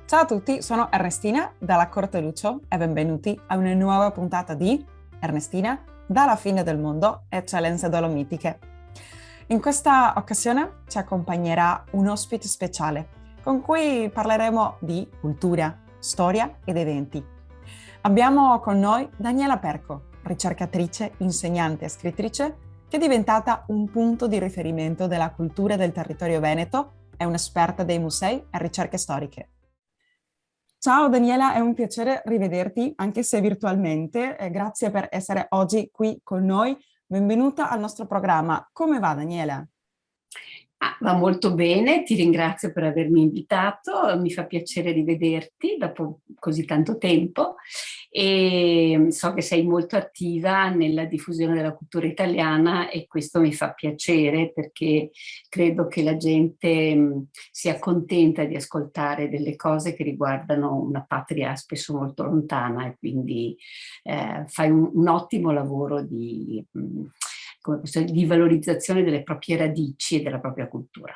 Ciao a tutti, sono Ernestina dalla Corte Lucio e benvenuti a una nuova puntata di Ernestina dalla fine del mondo, eccellenze dolomitiche. In questa occasione ci accompagnerà un ospite speciale con cui parleremo di cultura, storia ed eventi. Abbiamo con noi Daniela Perco, ricercatrice, insegnante e scrittrice che è diventata un punto di riferimento della cultura del territorio veneto e un'esperta dei musei e ricerche storiche. Ciao Daniela, è un piacere rivederti, anche se virtualmente. Grazie per essere oggi qui con noi. Benvenuta al nostro programma. Come va Daniela? Va molto bene, ti ringrazio per avermi invitato, mi fa piacere rivederti dopo così tanto tempo e so che sei molto attiva nella diffusione della cultura italiana e questo mi fa piacere perché credo che la gente sia contenta di ascoltare delle cose che riguardano una patria spesso molto lontana e quindi fai un ottimo lavoro di valorizzazione delle proprie radici e della propria cultura.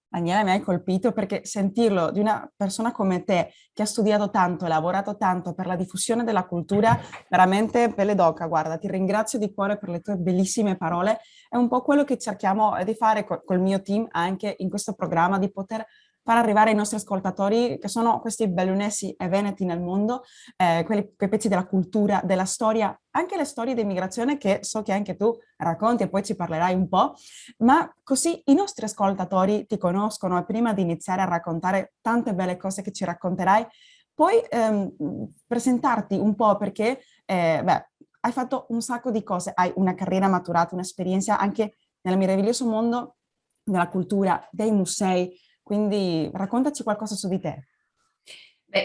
Daniela, mi hai colpito perché sentirlo di una persona come te che ha studiato tanto e lavorato tanto per la diffusione della cultura, veramente pelle d'oca, guarda, ti ringrazio di cuore per le tue bellissime parole. È un po' quello che cerchiamo di fare col mio team anche in questo programma, di poter far arrivare ai nostri ascoltatori, che sono questi bellunesi e veneti nel mondo, quei pezzi della cultura, della storia, anche le storie di immigrazione che so che anche tu racconti e poi ci parlerai un po', ma così i nostri ascoltatori ti conoscono e prima di iniziare a raccontare tante belle cose che ci racconterai, puoi presentarti un po' perché hai fatto un sacco di cose, hai una carriera maturata, un'esperienza anche nel meraviglioso mondo della cultura, dei musei, quindi raccontaci qualcosa su di te.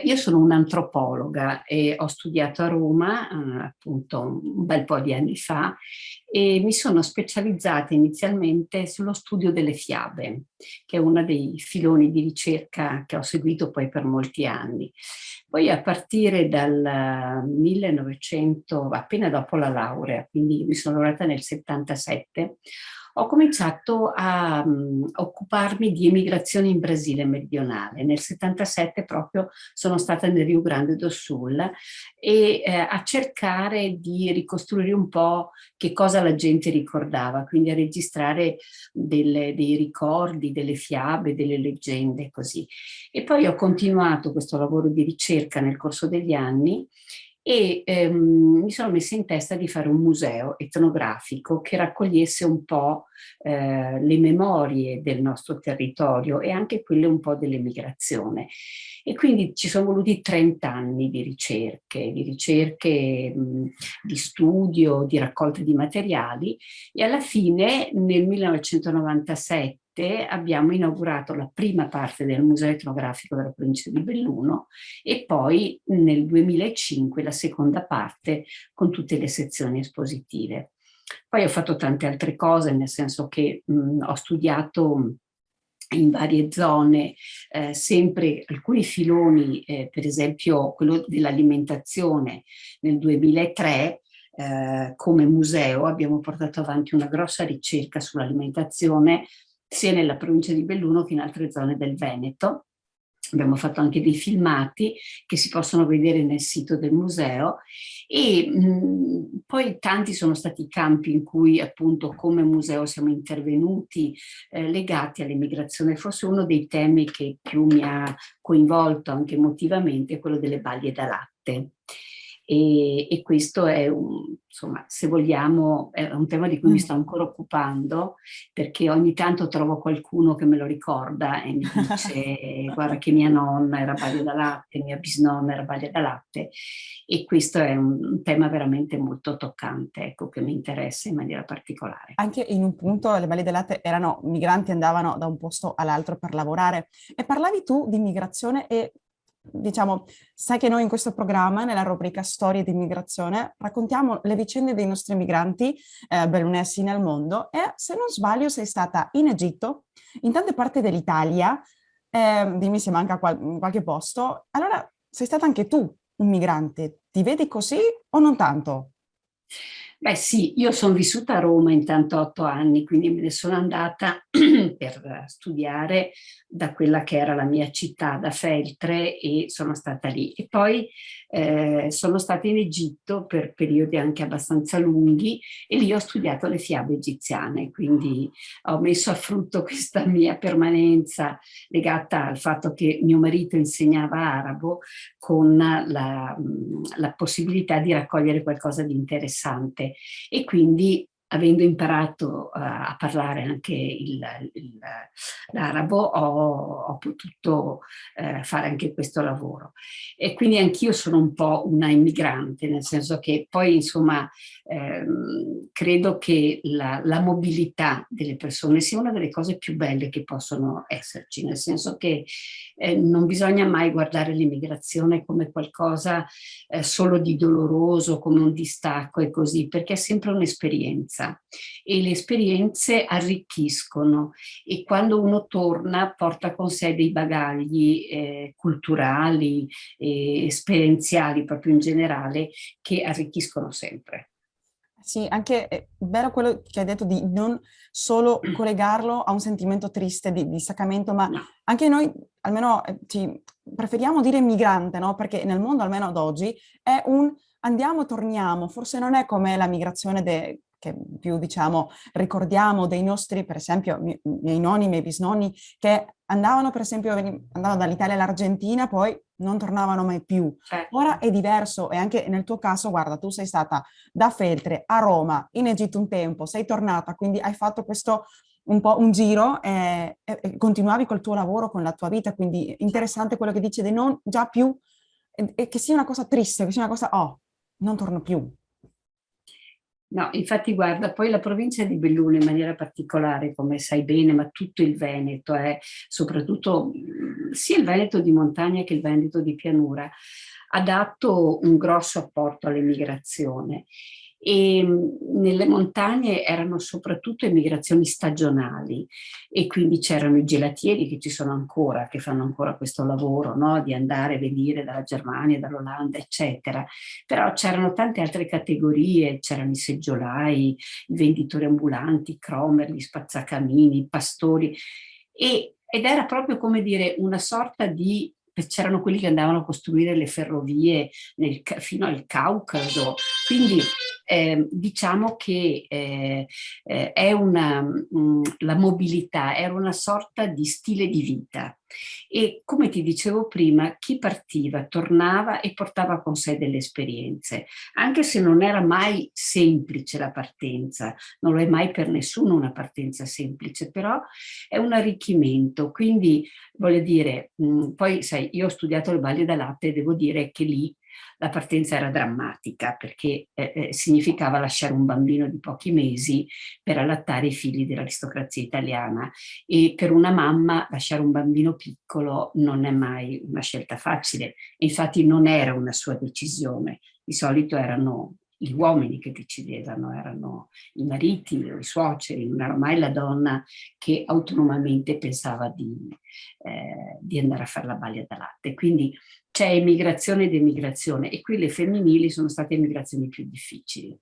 Io sono un'antropologa e ho studiato a Roma, appunto un bel po' di anni fa, e mi sono specializzata inizialmente sullo studio delle fiabe, che è uno dei filoni di ricerca che ho seguito poi per molti anni. Poi a partire dal 1900, appena dopo la laurea, quindi mi sono laureata nel 77, ho cominciato a occuparmi di emigrazione in Brasile meridionale. Nel 77 proprio sono stata nel Rio Grande do Sul e a cercare di ricostruire un po' che cosa la gente ricordava, quindi a registrare dei ricordi, delle fiabe, delle leggende, così. E poi ho continuato questo lavoro di ricerca nel corso degli anni e mi sono messa in testa di fare un museo etnografico che raccogliesse un po' le memorie del nostro territorio e anche quelle un po' dell'emigrazione. E quindi ci sono voluti 30 anni di ricerche, di studio, di raccolta di materiali e alla fine nel 1997 abbiamo inaugurato la prima parte del Museo etnografico della provincia di Belluno e poi nel 2005 la seconda parte con tutte le sezioni espositive. Poi ho fatto tante altre cose, nel senso che ho studiato in varie zone, sempre alcuni filoni, per esempio quello dell'alimentazione nel 2003, come museo abbiamo portato avanti una grossa ricerca sull'alimentazione sia nella provincia di Belluno che in altre zone del Veneto. Abbiamo fatto anche dei filmati che si possono vedere nel sito del museo e poi tanti sono stati i campi in cui appunto come museo siamo intervenuti legati all'immigrazione. Forse uno dei temi che più mi ha coinvolto anche emotivamente è quello delle baglie da latte. E questo è insomma, se vogliamo, è un tema di cui mi sto ancora occupando perché ogni tanto trovo qualcuno che me lo ricorda e mi dice guarda che mia nonna era baglia da latte, mia bisnonna era baglia da latte e questo è un tema veramente molto toccante, ecco, che mi interessa in maniera particolare. Anche in un punto le Valli del Latte erano migranti, andavano da un posto all'altro per lavorare. E parlavi tu di migrazione e, diciamo, sai che noi in questo programma, nella rubrica Storie di immigrazione, raccontiamo le vicende dei nostri migranti bellunesi nel mondo e, se non sbaglio, sei stata in Egitto, in tante parti dell'Italia, dimmi se manca qualche posto. Allora, sei stata anche tu un migrante. Ti vedi così o non tanto? Beh sì, io sono vissuta a Roma intanto 8 anni, quindi me ne sono andata per studiare da quella che era la mia città, da Feltre, e sono stata lì. E poi sono stata in Egitto per periodi anche abbastanza lunghi e lì ho studiato le fiabe egiziane, quindi ho messo a frutto questa mia permanenza legata al fatto che mio marito insegnava arabo, con la possibilità di raccogliere qualcosa di interessante, e quindi avendo imparato a parlare anche l'arabo, ho potuto fare anche questo lavoro. E quindi anch'io sono un po' una immigrante, nel senso che poi insomma credo che la mobilità delle persone sia una delle cose più belle che possono esserci, nel senso che non bisogna mai guardare l'immigrazione come qualcosa solo di doloroso, come un distacco e così, perché è sempre un'esperienza e le esperienze arricchiscono, e quando uno torna porta con sé dei bagagli culturali e esperienziali proprio in generale, che arricchiscono sempre. Sì, anche è vero quello che hai detto di non solo collegarlo a un sentimento triste di distaccamento, ma No. anche noi, almeno ci preferiamo dire migrante, no? Perché nel mondo, almeno ad oggi, è un andiamo, torniamo. Forse non è come la migrazione che più, diciamo, ricordiamo dei nostri, per esempio, miei nonni, miei bisnonni, che andavano, per esempio, andavano dall'Italia all'Argentina, poi non tornavano mai più. Ora Certo. è diverso, e anche nel tuo caso, guarda, tu sei stata da Feltre a Roma, in Egitto un tempo, sei tornata, quindi hai fatto questo un po' un giro e continuavi col tuo lavoro, con la tua vita, quindi interessante quello che dici di non già più, e che sia una cosa triste, che sia una cosa, oh, non torno più. No, infatti guarda, poi la provincia di Belluno in maniera particolare, come sai bene, ma tutto il Veneto, soprattutto sia il Veneto di montagna che il Veneto di pianura, ha dato un grosso apporto all'emigrazione. E nelle montagne erano soprattutto emigrazioni stagionali, e quindi c'erano i gelatieri, che ci sono ancora, che fanno ancora questo lavoro, no? Di andare e venire dalla Germania, dall'Olanda, eccetera. Però c'erano tante altre categorie, c'erano i seggiolai, i venditori ambulanti, i cromer, gli spazzacamini, i pastori, ed era proprio come dire una sorta di... C'erano quelli che andavano a costruire le ferrovie fino al Caucaso, quindi diciamo che è la mobilità era una sorta di stile di vita, e come ti dicevo prima, chi partiva tornava e portava con sé delle esperienze, anche se non era mai semplice la partenza, non lo è mai per nessuno una partenza semplice, però è un arricchimento, quindi voglio dire, poi sai, io ho studiato le Valli d'Alate e devo dire che lì la partenza era drammatica, perché significava lasciare un bambino di pochi mesi per allattare i figli dell'aristocrazia italiana, e per una mamma lasciare un bambino piccolo non è mai una scelta facile, infatti non era una sua decisione, di solito erano gli uomini che decidevano, erano i mariti o i suoceri, non era mai la donna che autonomamente pensava di andare a fare la baglia da latte. Quindi c'è emigrazione ed emigrazione, e qui le femminili sono state emigrazioni più difficili,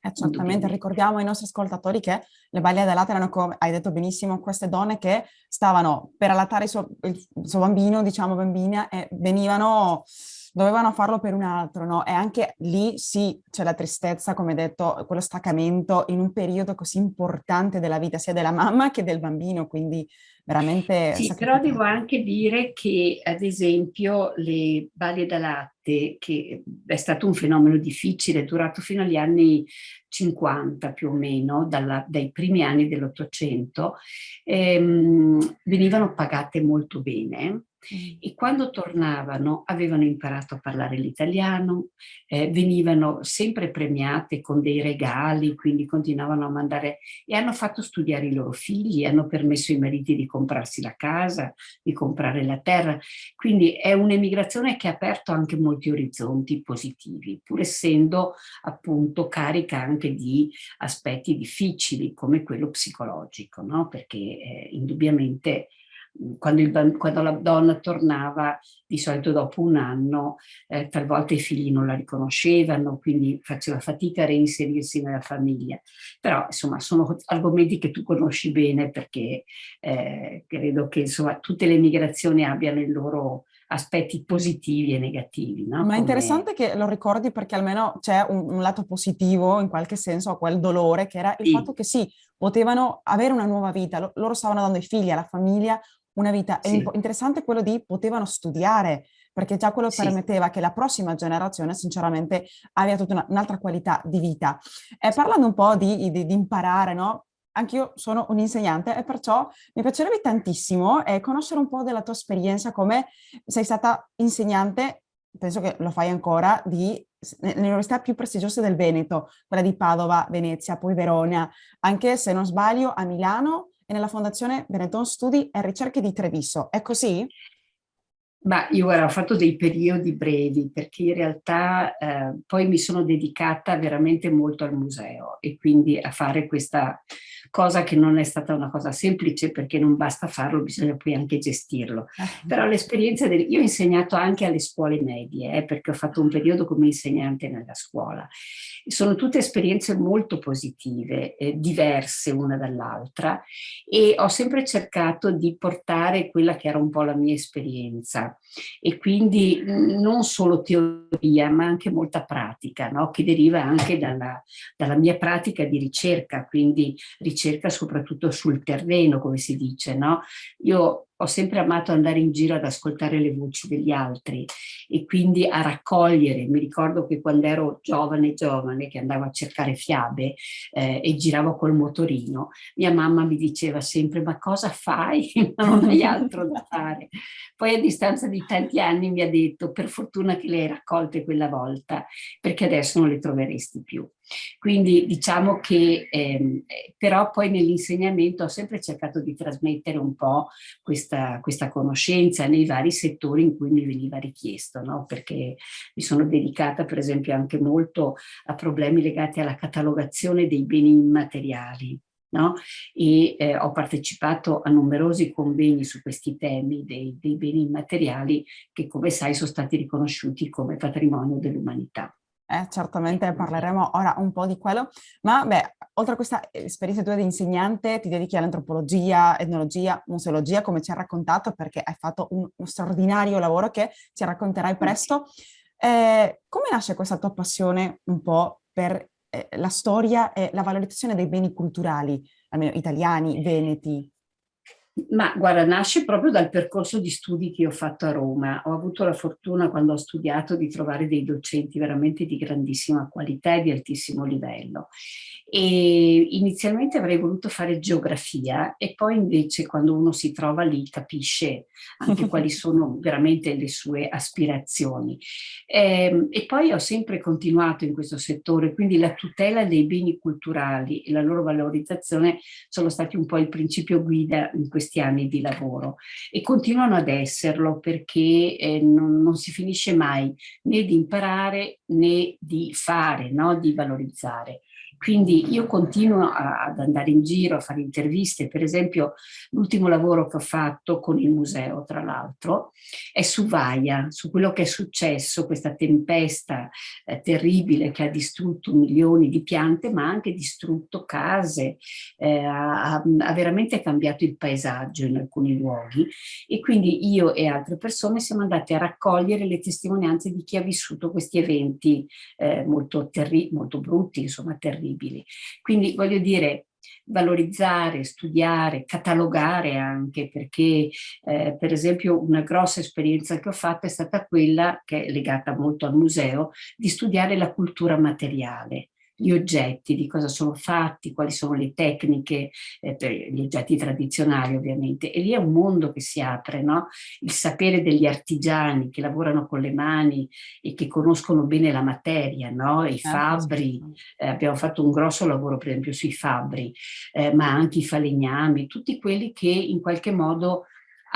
Certamente, indubbiamente. ricordiamo ai nostri ascoltatori che le balie dell'alatte erano, come hai detto benissimo, queste donne che stavano per allattare il suo bambino, diciamo bambina, e dovevano farlo per un altro, no? E anche lì sì, c'è la tristezza, come detto, quello staccamento in un periodo così importante della vita sia della mamma che del bambino, quindi veramente Sì, però devo sacrificato. anche dire che, ad esempio, le balie da latte, che è stato un fenomeno difficile, è durato fino agli anni 50 più o meno, dai primi anni dell'Ottocento, venivano pagate molto bene, Mm. e quando tornavano avevano imparato a parlare l'italiano, venivano sempre premiate con dei regali, quindi continuavano a mandare, e hanno fatto studiare i loro figli, hanno permesso ai mariti di comprarsi la casa, di comprare la terra. Quindi è un'emigrazione che ha aperto anche molti orizzonti positivi, pur essendo appunto carica anche di aspetti difficili come quello psicologico, no? Perché indubbiamente quando la donna tornava, di solito dopo un anno, talvolta i figli non la riconoscevano, quindi faceva fatica a reinserirsi nella famiglia. Però insomma sono argomenti che tu conosci bene, perché credo che insomma tutte le migrazioni abbiano i loro aspetti positivi e negativi, no? Ma è Come... interessante che lo ricordi, perché almeno c'è un lato positivo in qualche senso a quel dolore, che era il fatto Sì, che sì, potevano avere una nuova vita, loro stavano dando ai figli, alla famiglia una vita. È sì, interessante quello di potevano studiare, perché già quello sì. permetteva che la prossima generazione sinceramente abbia tutta un'altra qualità di vita. E parlando un po' di imparare, no? Anch'io sono un insegnante e perciò mi piacerebbe tantissimo conoscere un po' della tua esperienza, come sei stata insegnante, penso che lo fai ancora, nelle università più prestigiose del Veneto, quella di Padova, Venezia, poi Verona, anche se non sbaglio a Milano e nella Fondazione Benetton Studi e Ricerche di Treviso. È così? Ma io guarda, ho fatto dei periodi brevi, perché in realtà poi mi sono dedicata veramente molto al museo, e quindi a fare questa cosa che non è stata una cosa semplice, perché non basta farlo, bisogna poi anche gestirlo. Però l'esperienza io ho insegnato anche alle scuole medie, perché ho fatto un periodo come insegnante nella scuola. Sono tutte esperienze molto positive, diverse una dall'altra, e ho sempre cercato di portare quella che era un po' la mia esperienza, e quindi non solo teoria ma anche molta pratica, no? Che deriva anche dalla mia pratica di ricerca, quindi ricerca soprattutto sul terreno, come si dice, no? Io ho sempre amato andare in giro ad ascoltare le voci degli altri, e quindi a raccogliere. Mi ricordo che quando ero giovane, che andavo a cercare fiabe e giravo col motorino, mia mamma mi diceva sempre: ma cosa fai? Ma non hai altro da fare. Poi a distanza di tanti anni mi ha detto: per fortuna che le hai raccolte quella volta, perché adesso non le troveresti più. Quindi diciamo che però poi nell'insegnamento ho sempre cercato di trasmettere un po' questa conoscenza nei vari settori in cui mi veniva richiesto, no? Perché mi sono dedicata per esempio anche molto a problemi legati alla catalogazione dei beni immateriali. No? E ho partecipato a numerosi convegni su questi temi dei beni immateriali, che, come sai, sono stati riconosciuti come patrimonio dell'umanità. E Certamente quindi, parleremo ora un po' di quello, ma beh, oltre a questa esperienza tua di insegnante, ti dedichi all'antropologia, etnologia, museologia, come ci hai raccontato, perché hai fatto uno straordinario lavoro che ci racconterai presto. Come nasce questa tua passione un po' per la storia e la valorizzazione dei beni culturali, almeno italiani, veneti? ma guarda, nasce proprio dal percorso di studi che ho fatto a Roma. Ho avuto la fortuna, quando ho studiato, di trovare dei docenti veramente di grandissima qualità e di altissimo livello. E inizialmente avrei voluto fare geografia, e poi invece quando uno si trova lì capisce anche quali sono veramente le sue aspirazioni. E poi ho sempre continuato in questo settore, quindi la tutela dei beni culturali e la loro valorizzazione sono stati un po' il principio guida in questi anni di lavoro, e continuano ad esserlo, perché non si finisce mai né di imparare né di fare, no? Di valorizzare. Quindi io continuo ad andare in giro, a fare interviste. Per esempio, l'ultimo lavoro che ho fatto con il museo, tra l'altro, è su Vaia, su quello che è successo, questa tempesta terribile che ha distrutto milioni di piante, ma ha anche distrutto case, ha veramente cambiato il paesaggio in alcuni luoghi, e quindi io e altre persone siamo andate a raccogliere le testimonianze di chi ha vissuto questi eventi molto brutti, insomma terribili. Quindi voglio dire, valorizzare, studiare, catalogare anche, perché per esempio una grossa esperienza che ho fatto è stata quella, che è legata molto al museo, di studiare la cultura materiale, gli oggetti, di cosa sono fatti, quali sono le tecniche, per gli oggetti tradizionali ovviamente, e lì è un mondo che si apre, no? Il sapere degli artigiani che lavorano con le mani e che conoscono bene la materia, no? I fabbri, Caspita. abbiamo fatto un grosso lavoro per esempio sui fabbri, ma anche i falegnami, tutti quelli che in qualche modo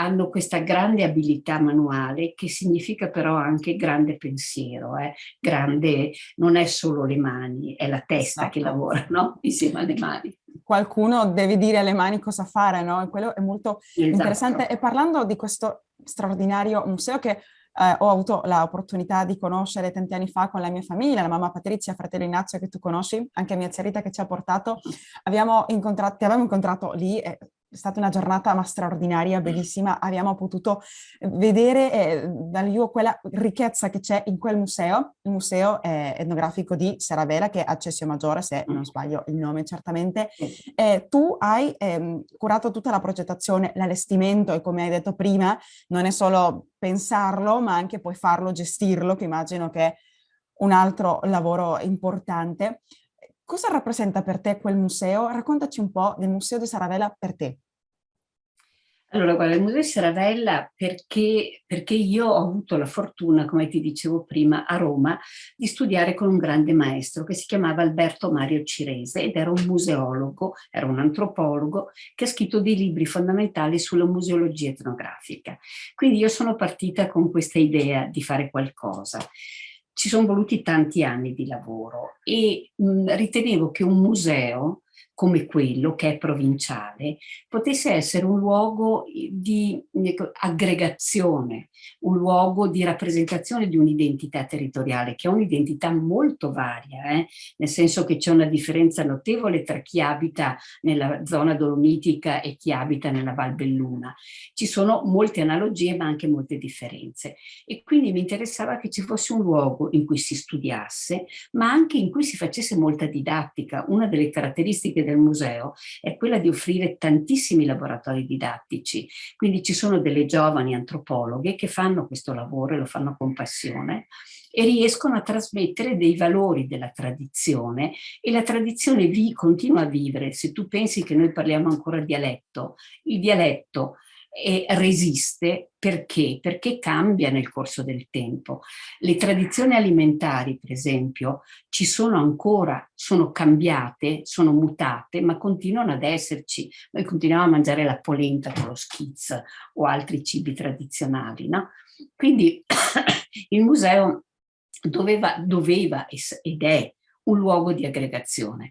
hanno questa grande abilità manuale che significa però anche grande pensiero, grande, non è solo le mani, è la testa che Esatto. lavora, no? Insieme alle mani. Qualcuno deve dire alle mani cosa fare, no? E quello è molto Esatto. interessante. E parlando di questo straordinario museo che ho avuto l'opportunità di conoscere tanti anni fa con la mia famiglia, la mamma Patrizia, fratello Ignazio che tu conosci, anche mia zia Rita che ci ha portato, ti avevamo incontrato lì, è stata una giornata ma straordinaria, bellissima, abbiamo potuto vedere dal vivo quella ricchezza che c'è in quel museo, il museo etnografico di Saravela che è Accessio Maggiore, se non sbaglio il nome certamente. Tu hai curato tutta la progettazione, l'allestimento e come hai detto prima, non è solo pensarlo, ma anche poi farlo, gestirlo, che immagino che è un altro lavoro importante. Cosa rappresenta per te quel museo? Raccontaci un po' del Museo di Saravella per te. Allora, guarda, il Museo di Saravella perché io ho avuto la fortuna, come ti dicevo prima, a Roma, di studiare con un grande maestro che si chiamava Alberto Mario Cirese ed era un museologo, era un antropologo che ha scritto dei libri fondamentali sulla museologia etnografica. Quindi io sono partita con questa idea di fare qualcosa. Ci sono voluti tanti anni di lavoro e ritenevo che un museo come quello che è provinciale, potesse essere un luogo di aggregazione, un luogo di rappresentazione di un'identità territoriale, che è un'identità molto varia, nel senso che c'è una differenza notevole tra chi abita nella zona dolomitica e chi abita nella Val Belluna. Ci sono molte analogie, ma anche molte differenze. E quindi mi interessava che ci fosse un luogo in cui si studiasse, ma anche in cui si facesse molta didattica. Una delle caratteristiche del museo è quella di offrire tantissimi laboratori didattici, quindi ci sono delle giovani antropologhe che fanno questo lavoro e lo fanno con passione e riescono a trasmettere dei valori della tradizione e la tradizione continua a vivere. Se tu pensi che noi parliamo ancora dialetto, il dialetto resiste perché? Perché cambia nel corso del tempo. Le tradizioni alimentari, per esempio, ci sono ancora, sono cambiate, sono mutate, ma continuano ad esserci. Noi continuiamo a mangiare la polenta con lo schizz o altri cibi tradizionali, no? Quindi il museo doveva ed è un luogo di aggregazione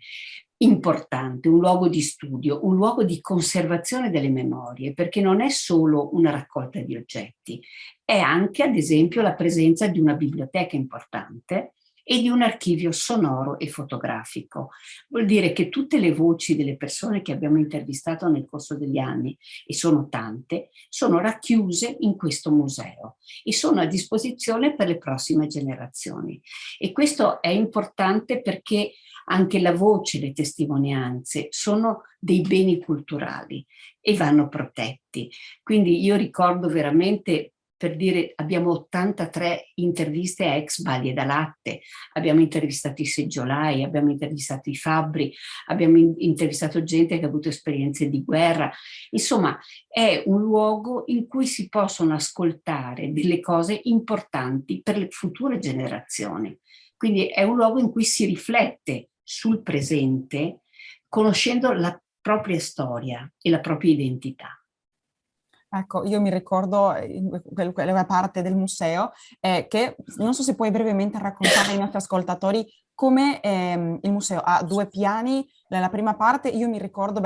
importante, un luogo di studio, un luogo di conservazione delle memorie, perché non è solo una raccolta di oggetti, è anche, ad esempio, la presenza di una biblioteca importante e di un archivio sonoro e fotografico. Vuol dire che tutte le voci delle persone che abbiamo intervistato nel corso degli anni, e sono tante, sono racchiuse in questo museo e sono a disposizione per le prossime generazioni. E questo è importante perché anche la voce, le testimonianze sono dei beni culturali e vanno protetti. Quindi io ricordo veramente, per dire, abbiamo 83 interviste a ex Baglie da Latte, abbiamo intervistato i seggiolai, abbiamo intervistato i fabbri, abbiamo intervistato gente che ha avuto esperienze di guerra. Insomma, è un luogo in cui si possono ascoltare delle cose importanti per le future generazioni. Quindi è un luogo in cui si riflette sul presente, conoscendo la propria storia e la propria identità. Ecco, io mi ricordo quella parte del museo che non so se puoi brevemente raccontare ai nostri ascoltatori come il museo ha due piani. Nella prima parte io mi ricordo,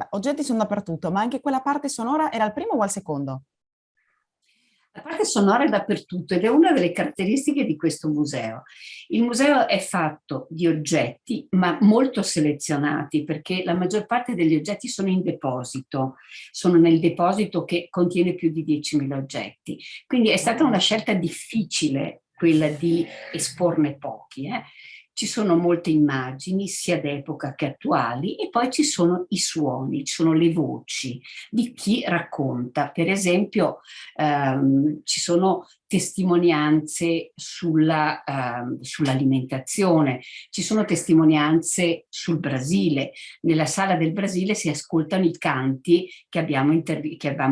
oggetti sono dappertutto, ma anche quella parte sonora era al primo o al secondo? La parte sonora è dappertutto ed è una delle caratteristiche di questo museo. Il museo è fatto di oggetti, ma molto selezionati, perché la maggior parte degli oggetti sono in deposito, sono nel deposito che contiene più di 10.000 oggetti. Quindi è stata una scelta difficile quella di esporne pochi. Ci sono molte immagini, sia d'epoca che attuali, e poi ci sono i suoni, ci sono le voci di chi racconta. Per esempio, ci sono testimonianze sull'alimentazione, ci sono testimonianze sul Brasile. Nella sala del Brasile si ascoltano i canti che abbiamo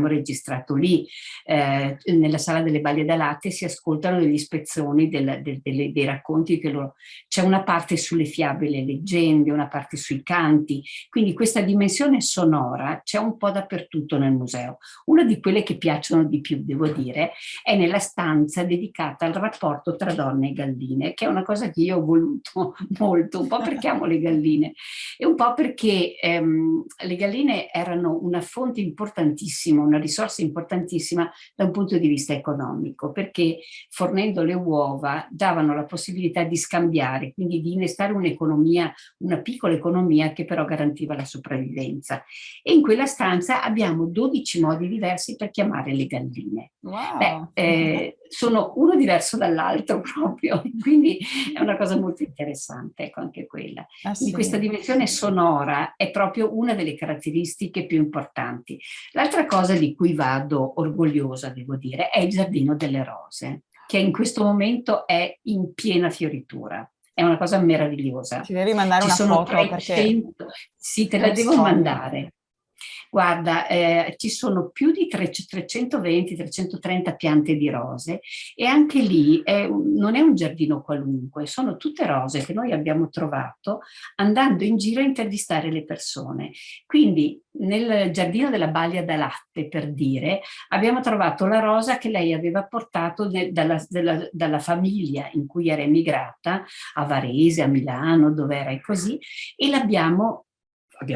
registrato lì. Nella sala delle Baglie da Latte si ascoltano degli spezzoni dei racconti che loro... C'è una parte sulle fiabe e le leggende, una parte sui canti, quindi questa dimensione sonora c'è un po' dappertutto nel museo. Una di quelle che piacciono di più, devo dire, è nella stanza dedicata al rapporto tra donne e galline, che è una cosa che io ho voluto molto, un po' perché amo le galline e un po' perché le galline erano una fonte importantissima, una risorsa importantissima da un punto di vista economico, perché fornendo le uova davano la possibilità di scambiare, quindi di innestare un'economia, una piccola economia che però garantiva la sopravvivenza. E in quella stanza abbiamo 12 modi diversi per chiamare le galline. Wow! Sono uno diverso dall'altro proprio, quindi è una cosa molto interessante, ecco anche quella. Quindi questa Sì. dimensione sonora è proprio una delle caratteristiche più importanti. L'altra cosa di cui vado orgogliosa, devo dire, è il Giardino delle Rose, che in questo momento è in piena fioritura. È una cosa meravigliosa. Ci devi mandare Ci una sono foto perché 300, sì, te è la un devo sogno. mandare. Guarda, ci sono più di 320-330 piante di rose e anche lì non è un giardino qualunque, sono tutte rose che noi abbiamo trovato andando in giro a intervistare le persone. Quindi nel giardino della Balia da Latte, per dire, abbiamo trovato la rosa che lei aveva portato dalla famiglia in cui era emigrata, a Varese, a Milano, dove era e così, e abbiamo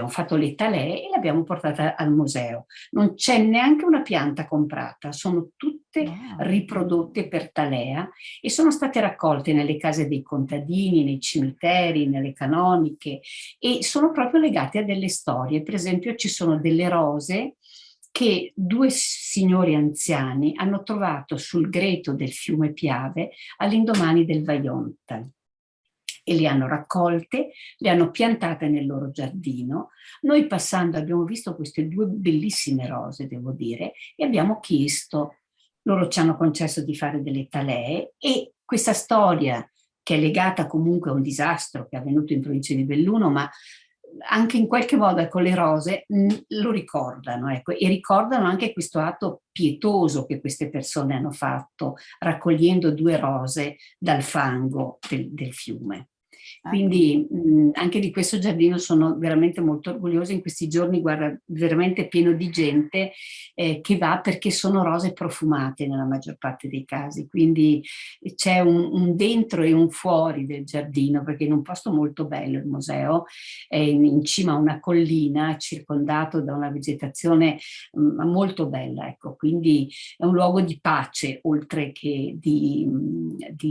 fatto le talee e l'abbiamo portata al museo. Non c'è neanche una pianta comprata, sono tutte Wow. riprodotte per talea e sono state raccolte nelle case dei contadini, nei cimiteri, nelle canoniche e sono proprio legate a delle storie. Per esempio ci sono delle rose che due signori anziani hanno trovato sul greto del fiume Piave all'indomani del Vajont e le hanno raccolte, le hanno piantate nel loro giardino. Noi passando abbiamo visto queste due bellissime rose, devo dire, e abbiamo chiesto, loro ci hanno concesso di fare delle talee e questa storia che è legata comunque a un disastro che è avvenuto in provincia di Belluno, ma anche in qualche modo con le rose lo ricordano, ecco, e ricordano anche questo atto pietoso che queste persone hanno fatto raccogliendo due rose dal fango del fiume. Ecco. Quindi anche di questo giardino sono veramente molto orgogliosa. In questi giorni, guarda, veramente pieno di gente che va perché sono rose profumate nella maggior parte dei casi. Quindi c'è un dentro e un fuori del giardino, perché in un posto molto bello il museo, è in cima a una collina, circondato da una vegetazione molto bella. Ecco. Quindi è un luogo di pace, oltre che di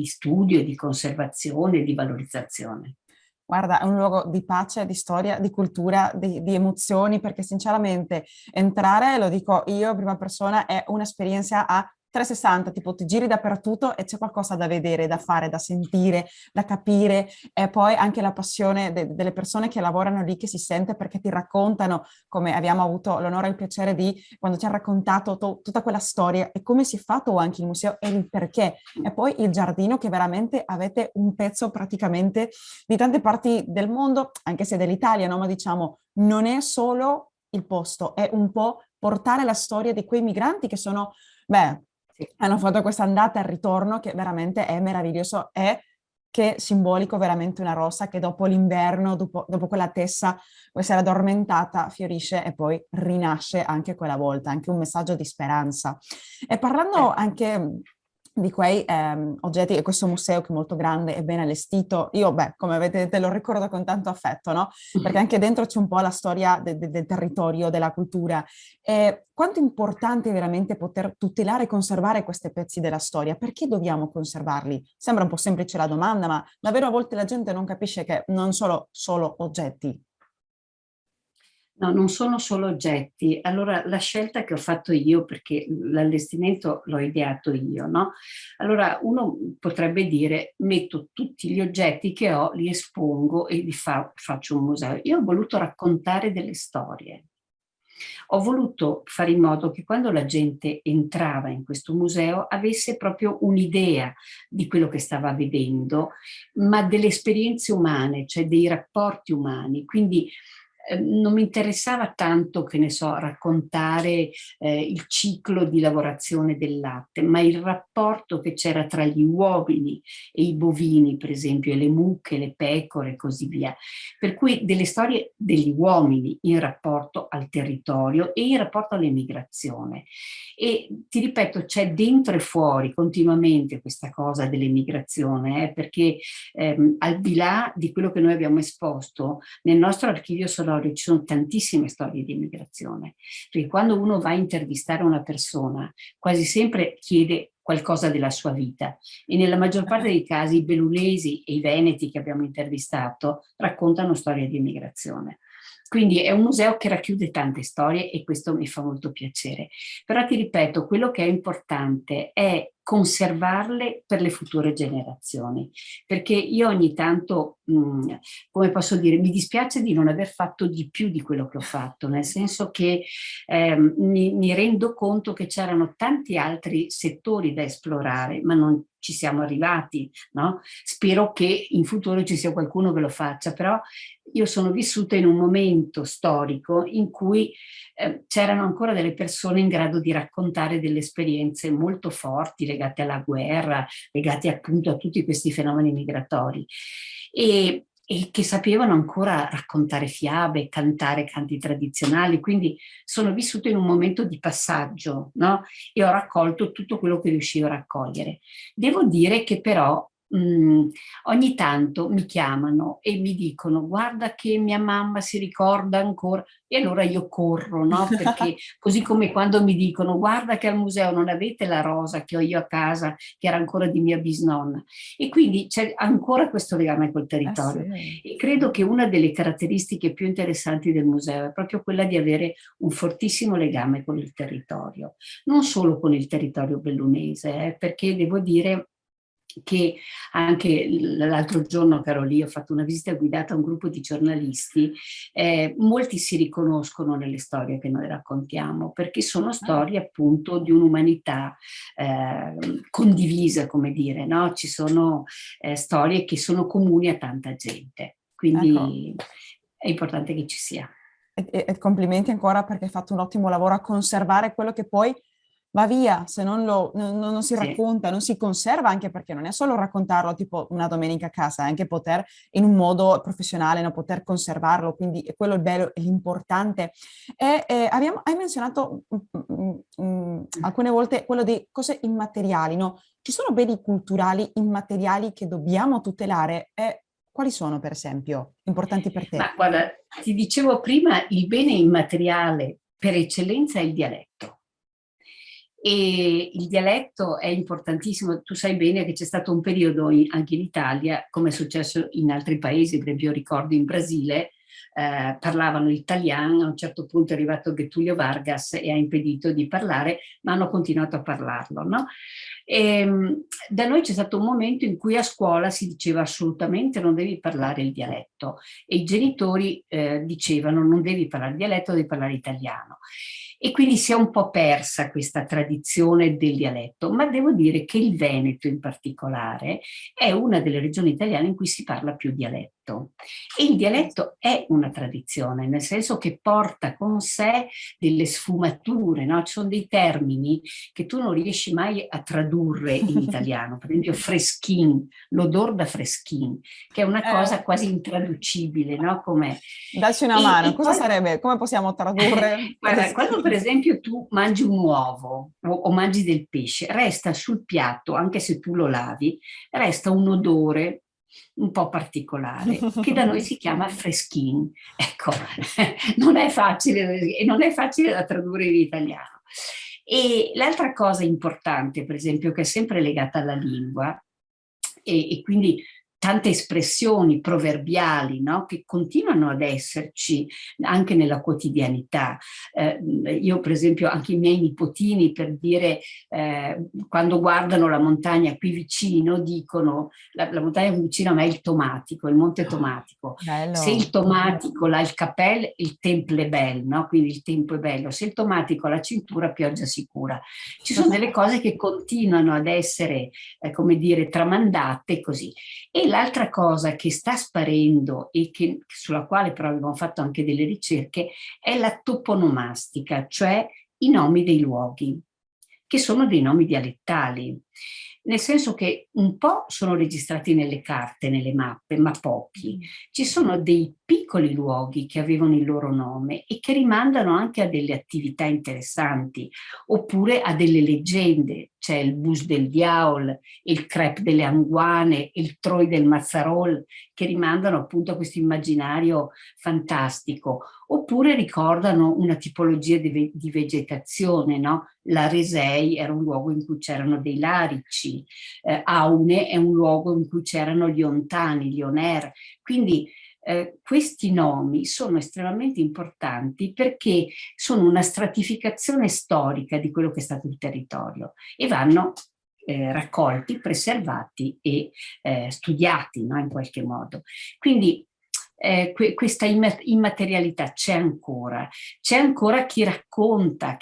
studio, di conservazione, di valorizzazione. Guarda, è un luogo di pace, di storia, di cultura, di emozioni, perché sinceramente entrare, lo dico io, in prima persona, è un'esperienza a 360, tipo ti giri dappertutto e c'è qualcosa da vedere, da fare, da sentire, da capire e poi anche la passione delle persone che lavorano lì che si sente perché ti raccontano, come abbiamo avuto l'onore e il piacere di, quando ci ha raccontato tutta quella storia e come si è fatto anche il museo e il perché. E poi il giardino che veramente avete un pezzo praticamente di tante parti del mondo, anche se dell'Italia, no? Ma diciamo, non è solo il posto, è un po' portare la storia di quei migranti che sono, beh, Sì. hanno fatto questa andata e ritorno che veramente è meraviglioso, è che è simbolico veramente una rosa che dopo l'inverno, dopo quella tessa, può essere addormentata, fiorisce e poi rinasce anche quella volta, anche un messaggio di speranza. E parlando anche di quei oggetti e questo museo che è molto grande e ben allestito, io, beh, come vedete, lo ricordo con tanto affetto, no? Perché anche dentro c'è un po' la storia del territorio, della cultura. E quanto è importante veramente poter tutelare e conservare questi pezzi della storia? Perché dobbiamo conservarli? Sembra un po' semplice la domanda, ma davvero a volte la gente non capisce che non sono solo oggetti. No, non sono solo oggetti. Allora, la scelta che ho fatto io, perché l'allestimento l'ho ideato io, no? Allora, uno potrebbe dire, metto tutti gli oggetti che ho, li espongo e faccio un museo. Io ho voluto raccontare delle storie. Ho voluto fare in modo che quando la gente entrava in questo museo avesse proprio un'idea di quello che stava vedendo, ma delle esperienze umane, cioè dei rapporti umani. Quindi non mi interessava tanto, che ne so, raccontare il ciclo di lavorazione del latte, ma il rapporto che c'era tra gli uomini e i bovini, per esempio, e le mucche, le pecore e così via. Per cui delle storie degli uomini in rapporto al territorio e in rapporto all'emigrazione. E ti ripeto, c'è dentro e fuori continuamente questa cosa dell'emigrazione, perché al di là di quello che noi abbiamo esposto, nel nostro archivio sonoro ci sono tantissime storie di immigrazione, perché quando uno va a intervistare una persona, quasi sempre chiede qualcosa della sua vita e nella maggior parte dei casi i bellunesi e i veneti che abbiamo intervistato raccontano storie di immigrazione. Quindi è un museo che racchiude tante storie e questo mi fa molto piacere. Però ti ripeto, quello che è importante è conservarle per le future generazioni, perché io ogni tanto, come posso dire, mi dispiace di non aver fatto di più di quello che ho fatto, nel senso che mi rendo conto che c'erano tanti altri settori da esplorare, ma non ci siamo arrivati, no? Spero che in futuro ci sia qualcuno che lo faccia, però io sono vissuta in un momento storico in cui c'erano ancora delle persone in grado di raccontare delle esperienze molto forti legate alla guerra, legate appunto a tutti questi fenomeni migratori e che sapevano ancora raccontare fiabe, cantare canti tradizionali, quindi sono vissuta in un momento di passaggio, no? E ho raccolto tutto quello che riuscivo a raccogliere. Devo dire che però ogni tanto mi chiamano e mi dicono guarda che mia mamma si ricorda ancora e allora io corro, no? Perché così come quando mi dicono guarda che al museo non avete la rosa che ho io a casa che era ancora di mia bisnonna e quindi c'è ancora questo legame col territorio Sì. e credo che una delle caratteristiche più interessanti del museo è proprio quella di avere un fortissimo legame con il territorio, non solo con il territorio bellunese, perché devo dire che anche l'altro giorno che ero lì ho fatto una visita guidata a un gruppo di giornalisti, molti si riconoscono nelle storie che noi raccontiamo perché sono storie appunto di un'umanità condivisa, come dire, no? Ci sono storie che sono comuni a tanta gente, Ecco, quindi è importante che ci sia. e complimenti ancora perché hai fatto un ottimo lavoro a conservare quello che poi va via, se non, non si Sì. racconta, non si conserva, anche perché non è solo raccontarlo tipo una domenica a casa, è anche poter in un modo professionale, no, poter conservarlo, quindi è quello il bello e l'importante. E, hai menzionato alcune volte quello di cose immateriali, no? Ci sono beni culturali immateriali che dobbiamo tutelare e quali sono, per esempio, importanti per te? Ma guarda, ti dicevo prima, il bene immateriale per eccellenza è il dialetto. E il dialetto è importantissimo, tu sai bene che c'è stato un periodo anche in Italia, come è successo in altri paesi, per esempio ricordo in Brasile, parlavano l'italiano, a un certo punto è arrivato Getúlio Vargas e ha impedito di parlare, ma hanno continuato a parlarlo, no? E, da noi c'è stato un momento in cui a scuola si diceva assolutamente non devi parlare il dialetto e i genitori dicevano non devi parlare dialetto, devi parlare italiano. E quindi si è un po' persa questa tradizione del dialetto, ma devo dire che il Veneto in particolare è una delle regioni italiane in cui si parla più dialetto. E il dialetto è una tradizione, nel senso che porta con sé delle sfumature, no? Ci sono dei termini che tu non riesci mai a tradurre in italiano, per esempio freschin, l'odor da freschin, che è una Eh, cosa quasi intraducibile, no? Come... Dacci una mano, E cosa poi sarebbe? Come possiamo tradurre? guarda, quando per esempio tu mangi un uovo o mangi del pesce, resta sul piatto, anche se tu lo lavi, resta un odore un po' particolare, che da noi si chiama freschin. Ecco, non è facile e non è facile da tradurre in italiano. E l'altra cosa importante, per esempio, che è sempre legata alla lingua, e quindi tante espressioni proverbiali, no? Che continuano ad esserci anche nella quotidianità. Io per esempio anche i miei nipotini per dire quando guardano la montagna qui vicino dicono la montagna qui vicino a me è il Tomatico, il Monte Tomatico. Se il Bello. Tomatico ha il cappello, il tempo è bello, no? Quindi il tempo è bello. Se il Tomatico ha la cintura, pioggia sicura. Ci sono delle cose che continuano ad essere, come dire, tramandate così. E l'altra cosa che sta sparendo e sulla quale però abbiamo fatto anche delle ricerche è la toponomastica, cioè i nomi dei luoghi, che sono dei nomi dialettali, nel senso che un po' sono registrati nelle carte, nelle mappe, ma pochi. Ci sono dei piccoli luoghi che avevano il loro nome e che rimandano anche a delle attività interessanti, oppure a delle leggende. C'è il Bus del Diaol, il Crêpe delle Anguane, il Troi del Mazzarol, che rimandano appunto a questo immaginario fantastico, oppure ricordano una tipologia di vegetazione, no? La Resei era un luogo in cui c'erano dei larici, Aune è un luogo in cui c'erano gli ontani, gli oner. Quindi questi nomi sono estremamente importanti perché sono una stratificazione storica di quello che è stato il territorio e vanno raccolti, preservati e studiati, no? In qualche modo. Quindi questa immaterialità c'è ancora chi racconta,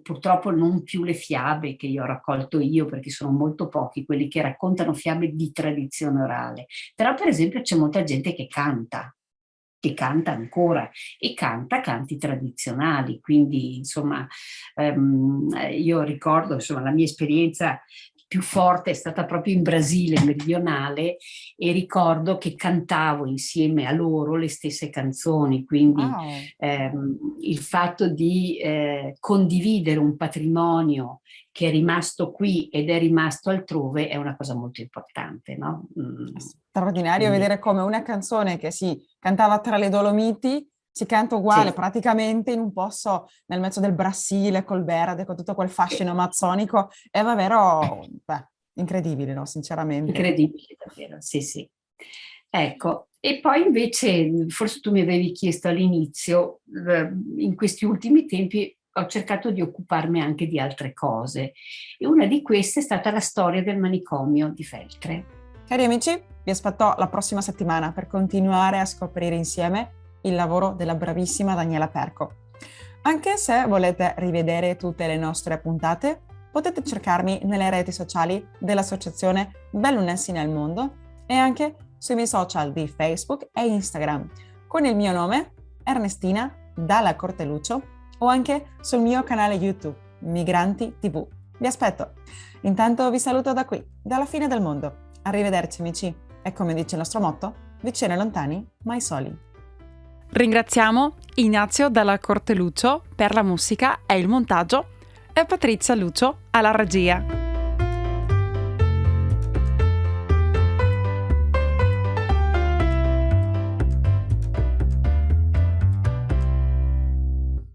purtroppo non più le fiabe che io ho raccolto io, perché sono molto pochi quelli che raccontano fiabe di tradizione orale, però per esempio c'è molta gente che canta ancora e canta canti tradizionali, quindi insomma io ricordo insomma la mia esperienza più forte è stata proprio in Brasile meridionale e ricordo che cantavo insieme a loro le stesse canzoni, quindi Wow. il fatto di condividere un patrimonio che è rimasto qui ed è rimasto altrove è una cosa molto importante, no? Straordinario Quindi, vedere come una canzone che si cantava tra le Dolomiti si canta uguale sì. praticamente in un posto nel mezzo del Brasile, col verde, con tutto quel fascino amazzonico. È davvero, beh, incredibile, no? Sinceramente. Incredibile, davvero, sì, sì. Ecco, e poi invece, forse tu mi avevi chiesto all'inizio, in questi ultimi tempi ho cercato di occuparmi anche di altre cose e una di queste è stata la storia del manicomio di Feltre. Cari amici, vi aspetto la prossima settimana per continuare a scoprire insieme il lavoro della bravissima Daniela Perco. Anche se volete rivedere tutte le nostre puntate, potete cercarmi nelle reti sociali dell'associazione Bellunessi nel Mondo e anche sui miei social di Facebook e Instagram con il mio nome Ernestina Dalla Corteluccio o anche sul mio canale YouTube Migranti TV. Vi aspetto. Intanto vi saluto da qui, dalla fine del mondo. Arrivederci amici e come dice il nostro motto, vicini e lontani, mai soli. Ringraziamo Ignazio Dalla Corteluccio per la musica e il montaggio e Patrizia Lucio alla regia.